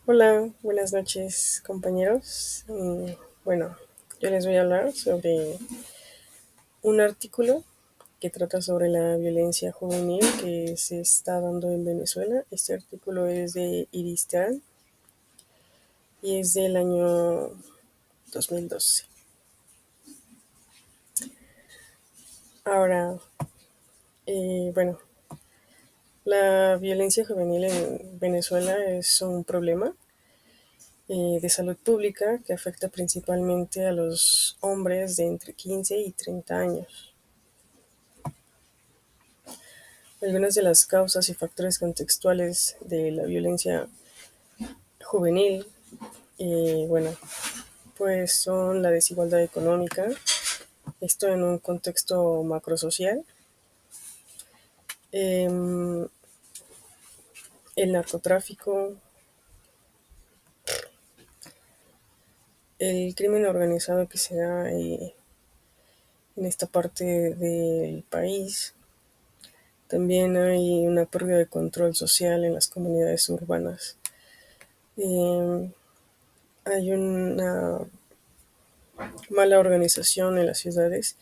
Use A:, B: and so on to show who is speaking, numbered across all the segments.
A: Hola, buenas noches compañeros. Bueno, yo les voy a hablar sobre un artículo que trata sobre la violencia juvenil que se está dando en Venezuela. Este artículo es de Iris Terán y es del año 2012. Ahora, bueno, la violencia juvenil en Venezuela es un problema de salud pública que afecta principalmente a los hombres de entre 15 y 30 años. Algunas de las causas y factores contextuales de la violencia juvenil, bueno, pues son la desigualdad económica, esto en un contexto macrosocial, em, el narcotráfico, el crimen organizado que se da en esta parte del país. También hay una pérdida de control social en las comunidades urbanas. Em, Hay una mala organización en las ciudades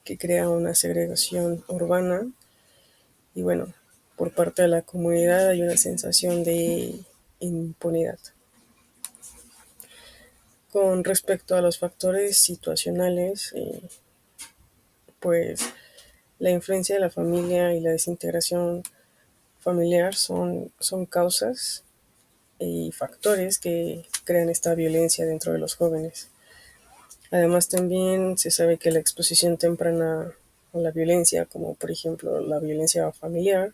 A: que crea una segregación urbana y bueno, por parte de la comunidad hay una sensación de impunidad. Con respecto a los factores situacionales, pues la influencia de la familia y la desintegración familiar son causas y factores que crean esta violencia dentro de los jóvenes. Además, también se sabe que la exposición temprana a la violencia, como por ejemplo la violencia familiar,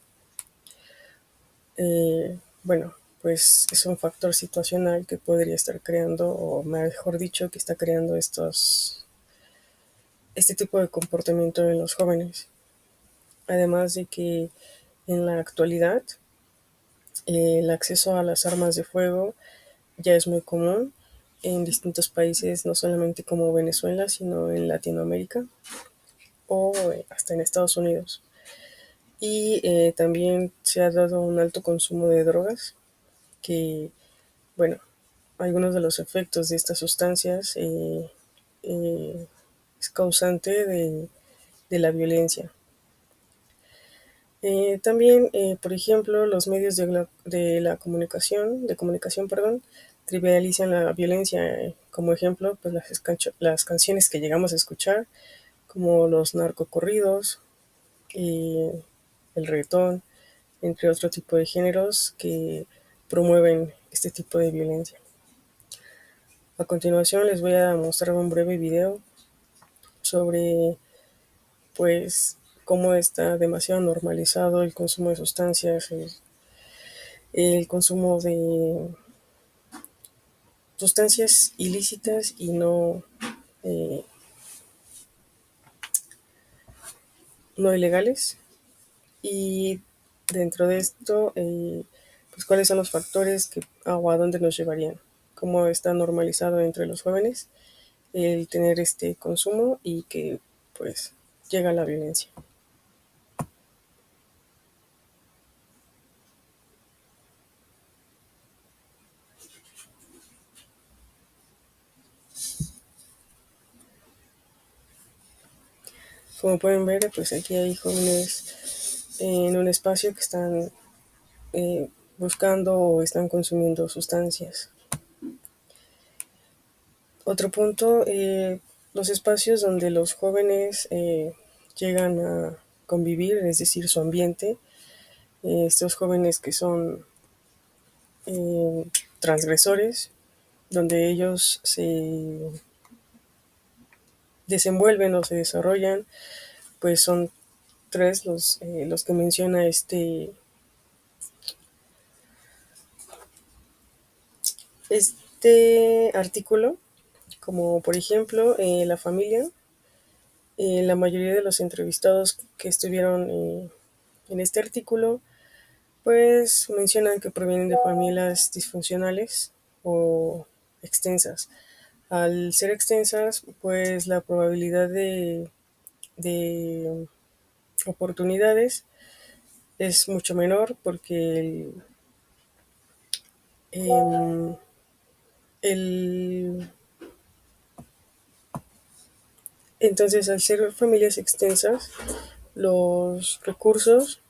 A: bueno, pues es un factor situacional que podría estar creando, o mejor dicho, que está creando este tipo de comportamiento en los jóvenes. Además de que en la actualidad el acceso a las armas de fuego ya es muy común en distintos países, no solamente como Venezuela, sino en Latinoamérica o hasta en Estados Unidos. Y también se ha dado un alto consumo de drogas que, bueno, algunos de los efectos de estas sustancias eh, es causante de la violencia. También, por ejemplo, los medios de comunicación, perdón, trivializan la violencia. Como ejemplo, pues las canciones que llegamos a escuchar, como los narcocorridos, el reggaetón, entre otro tipo de géneros que promueven este tipo de violencia. A continuación les voy a mostrar un breve video sobre pues cómo está demasiado normalizado el consumo de sustancias, el consumo de sustancias ilícitas y eh, no ilegales. Y dentro de esto, pues cuáles son los factores o a dónde nos llevarían, cómo está normalizado entre los jóvenes el tener este consumo y que pues llega la violencia. Como pueden ver, pues aquí hay jóvenes en un espacio que están buscando o están consumiendo sustancias. Otro punto, los espacios donde los jóvenes llegan a convivir, es decir, su ambiente, estos jóvenes que son eh, transgresores, donde ellos se desenvuelven o se desarrollan, pues son tres los que menciona este artículo, como por ejemplo la familia. La mayoría de los entrevistados que estuvieron en este artículo, pues mencionan que provienen de familias disfuncionales o extensas. Al ser extensas, pues la probabilidad de oportunidades es mucho menor porque Em, el- entonces, al ser familias extensas, los recursos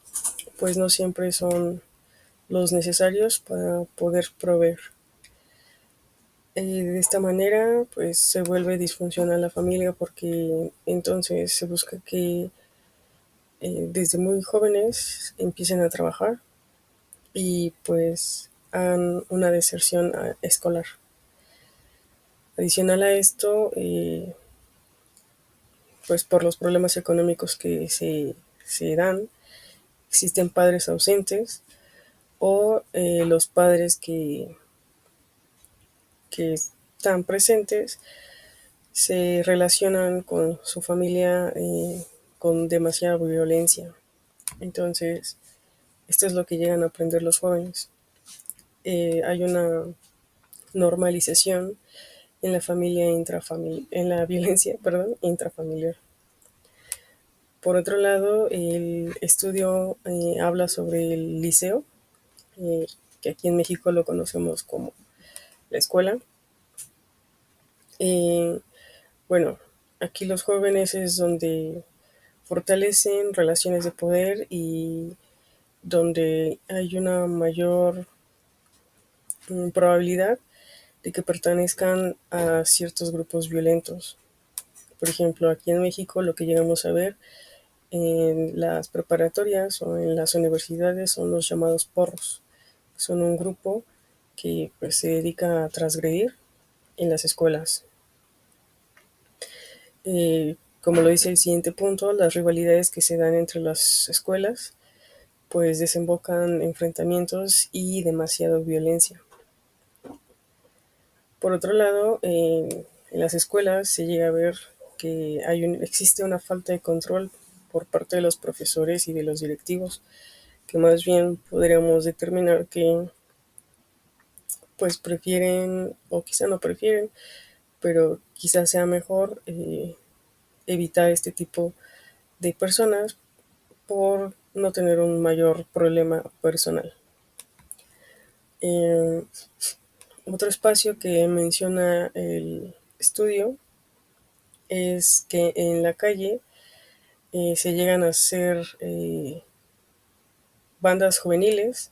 A: pues no siempre son los necesarios para poder proveer. De esta manera, pues se vuelve disfuncional la familia porque entonces se busca que desde muy jóvenes empiecen a trabajar y pues hagan una deserción escolar. Adicional a esto, pues por los problemas económicos que se dan, existen padres ausentes o los padres que están presentes se relacionan con su familia con demasiada violencia. Entonces, esto es lo que llegan a aprender los jóvenes. Hay una normalización en la familia en la violencia, perdón, intrafamiliar. Por otro lado, el estudio habla sobre el liceo, eh, que aquí en México lo conocemos como la escuela. Eh, bueno, aquí los jóvenes es donde fortalecen relaciones de poder y donde hay una mayor probabilidad de que pertenezcan a ciertos grupos violentos. Por ejemplo, aquí en México lo que llegamos a ver en las preparatorias o en las universidades son los llamados porros. Son un grupo que pues, se dedica a transgredir en las escuelas. Como lo dice el siguiente punto, las rivalidades que se dan entre las escuelas pues desembocan enfrentamientos y demasiada violencia. Por otro lado, en las escuelas se llega a ver que existe una falta de control por parte de los profesores y de los directivos, que más bien podríamos determinar que pues prefieren, o quizá no prefieren, pero quizá sea mejor evitar este tipo de personas por no tener un mayor problema personal. Eh, Otro espacio que menciona el estudio es que en la calle se llegan a hacer bandas juveniles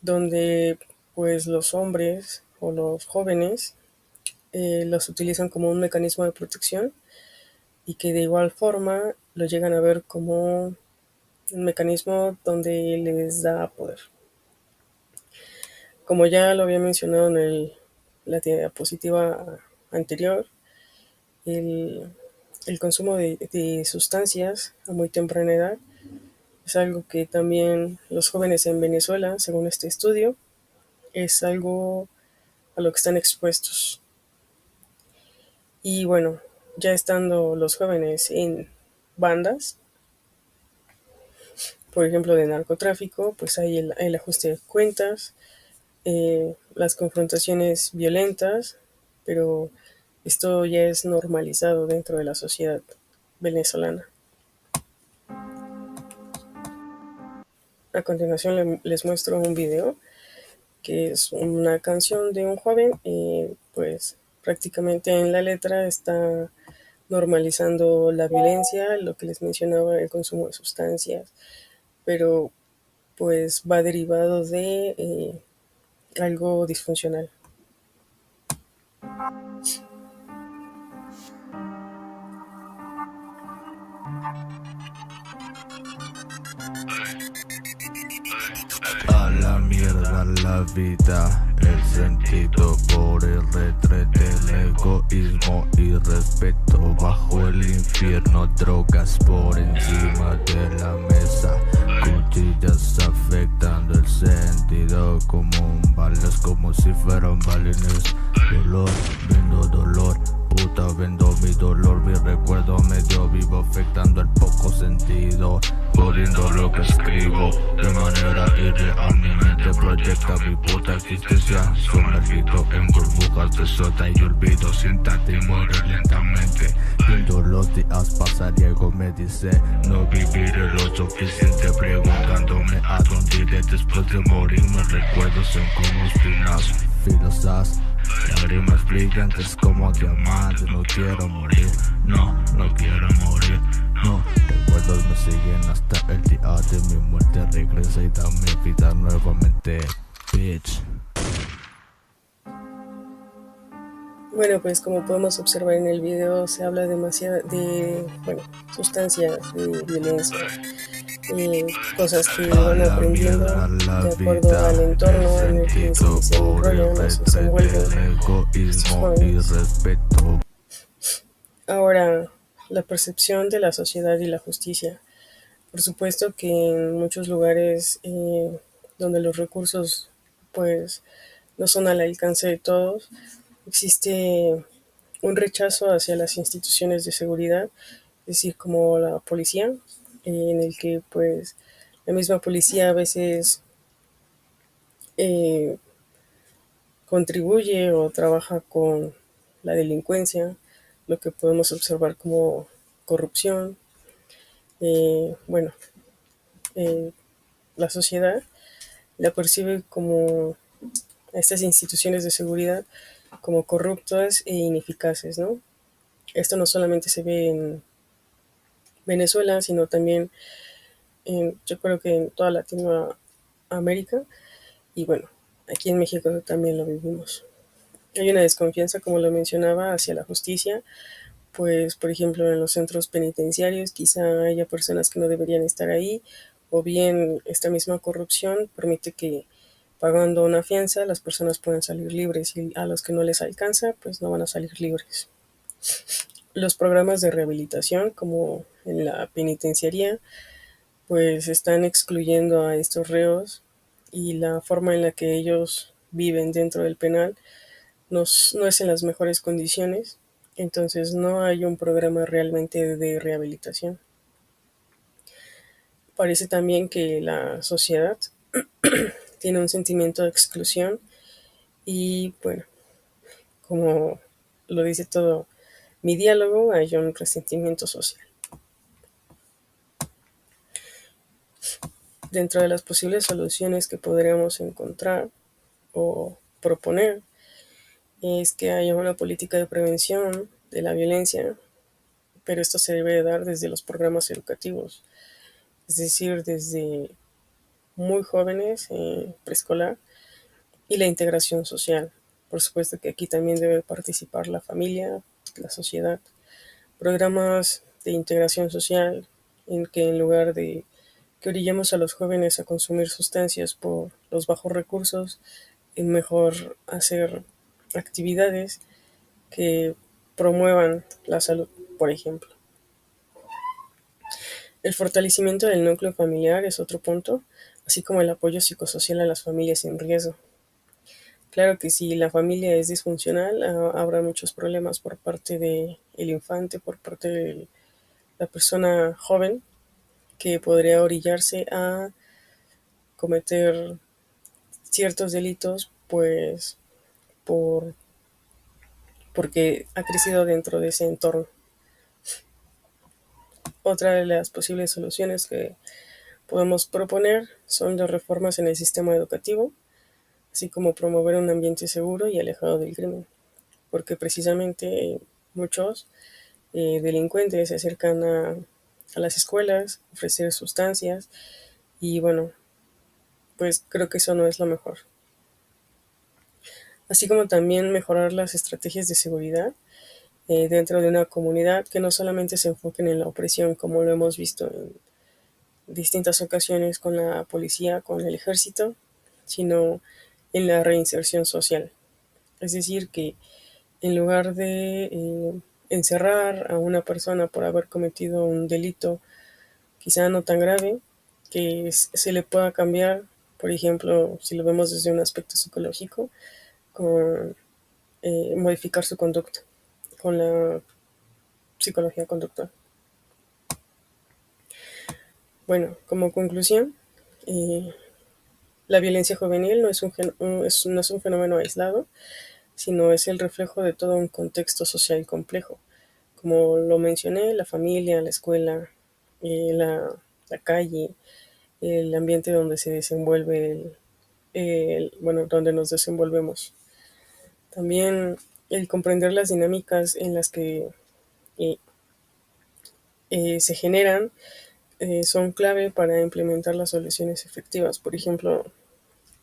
A: donde pues los hombres o los jóvenes los utilizan como un mecanismo de protección y que de igual forma lo llegan a ver como un mecanismo donde les da poder. Como ya lo había mencionado en la diapositiva anterior, el, el consumo de sustancias a muy temprana edad es algo que también los jóvenes en Venezuela, según este estudio, es algo a lo que están expuestos. Y bueno, ya estando los jóvenes en bandas, por ejemplo de narcotráfico, pues hay el ajuste de cuentas, las confrontaciones violentas, pero esto ya es normalizado dentro de la sociedad venezolana. A continuación les muestro un video que es una canción de un joven, pues prácticamente en la letra está normalizando la violencia, lo que les mencionaba, el consumo de sustancias, pero pues va derivado de algo disfuncional.
B: A la mierda la vida, el sentido por el retrete, el egoísmo y respeto bajo el infierno, drogas por encima de la mesa, cuchillas afectando el sentido común, balas como si fueran balines, dolor, vendo dolor. Puta, vendo mi dolor, mi recuerdo medio vivo, afectando el poco sentido, jodiendo lo que escribo de manera irreal. Mi mente proyecta mi puta existencia, sumergido en burbujas de soda y olvido. Siéntate y muere lentamente. Viendo los días pasar y algo me dice no viviré lo suficiente, preguntándome a dónde iré después de morir. Me recuerdo son como espinas filosas, lágrimas brillantes como diamantes. No quiero morir, no, no quiero morir, no. Recuerdos me siguen hasta el día de mi muerte. Regresa y dame vida nuevamente, bitch.
A: Bueno, pues como podemos observar en el video, se habla demasiado de, bueno, sustancias, de violencia, cosas que
B: A
A: van
B: la
A: aprendiendo
B: mierda la
A: de acuerdo al
B: vida, el
A: entorno en el que se
B: sentido por el
A: desarrollan o se
B: retrete,
A: desenvuelven
B: el
A: estos
B: egoísmo y
A: jóvenes.
B: respeto.
A: Ahora, la percepción de la sociedad y la justicia. Por supuesto que en muchos lugares donde los recursos pues no son al alcance de todos, existe un rechazo hacia las instituciones de seguridad, es decir, como la policía, en el que pues la misma policía a veces eh, contribuye o trabaja con la delincuencia, lo que podemos observar como corrupción. Bueno, eh, la sociedad la percibe como a estas instituciones de seguridad como corruptas e ineficaces, ¿no? Esto no solamente se ve en Venezuela, sino también yo creo que en toda Latinoamérica y bueno, aquí en México también lo vivimos. Hay una desconfianza, como lo mencionaba, hacia la justicia, pues por ejemplo en los centros penitenciarios quizá haya personas que no deberían estar ahí, o bien esta misma corrupción permite que pagando una fianza las personas puedan salir libres y a los que no les alcanza pues no van a salir libres. Los programas de rehabilitación como en la penitenciaría pues están excluyendo a estos reos y la forma en la que ellos viven dentro del penal no es en las mejores condiciones, entonces no hay un programa realmente de rehabilitación. Parece también que la sociedad tiene un sentimiento de exclusión y bueno, como lo dice todo mi diálogo, hay un resentimiento social. Dentro de las posibles soluciones que podríamos encontrar o proponer es que haya una política de prevención de la violencia, pero esto se debe de dar desde los programas educativos, es decir, desde muy jóvenes, preescolar, y la integración social. Por supuesto que aquí también debe participar la familia, la sociedad, programas de integración social en que en lugar de que orillemos a los jóvenes a consumir sustancias por los bajos recursos, es mejor hacer actividades que promuevan la salud, por ejemplo. El fortalecimiento del núcleo familiar es otro punto, así como el apoyo psicosocial a las familias en riesgo. Claro que si la familia es disfuncional, habrá muchos problemas por parte del infante, por parte de la persona joven, que podría orillarse a cometer ciertos delitos, pues por, porque ha crecido dentro de ese entorno. Otra de las posibles soluciones que podemos proponer son las reformas en el sistema educativo, así como promover un ambiente seguro y alejado del crimen, porque precisamente muchos delincuentes se acercan a las escuelas, ofrecer sustancias y bueno, pues creo que eso no es lo mejor. Así como también mejorar las estrategias de seguridad dentro de una comunidad que no solamente se enfoquen en la opresión, como lo hemos visto en distintas ocasiones con la policía, con el ejército, sino en la reinserción social. Es decir, que en lugar de encerrar a una persona por haber cometido un delito quizá no tan grave, que se le pueda cambiar, por ejemplo, si lo vemos desde un aspecto psicológico, con modificar su conducta, con la psicología conductual. Bueno, como conclusión, eh, la violencia juvenil no es un fenómeno aislado, sino es el reflejo de todo un contexto social complejo. Como lo mencioné, la familia, la escuela, la calle, el ambiente donde se desenvuelve bueno, donde nos desenvolvemos. También el comprender las dinámicas en las que eh, se generan son clave para implementar las soluciones efectivas. Por ejemplo,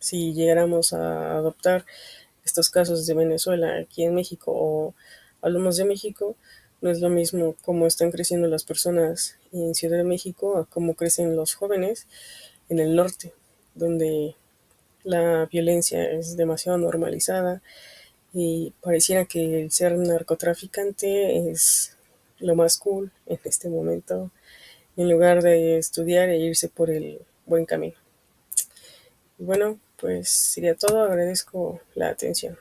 A: si llegáramos a adoptar estos casos de Venezuela aquí en México o hablamos de México, no es lo mismo cómo están creciendo las personas en Ciudad de México a cómo crecen los jóvenes en el norte, donde la violencia es demasiado normalizada y pareciera que el ser narcotraficante es lo más cool en este momento, en lugar de estudiar e irse por el buen camino. Y bueno, pues sería todo. Agradezco la atención.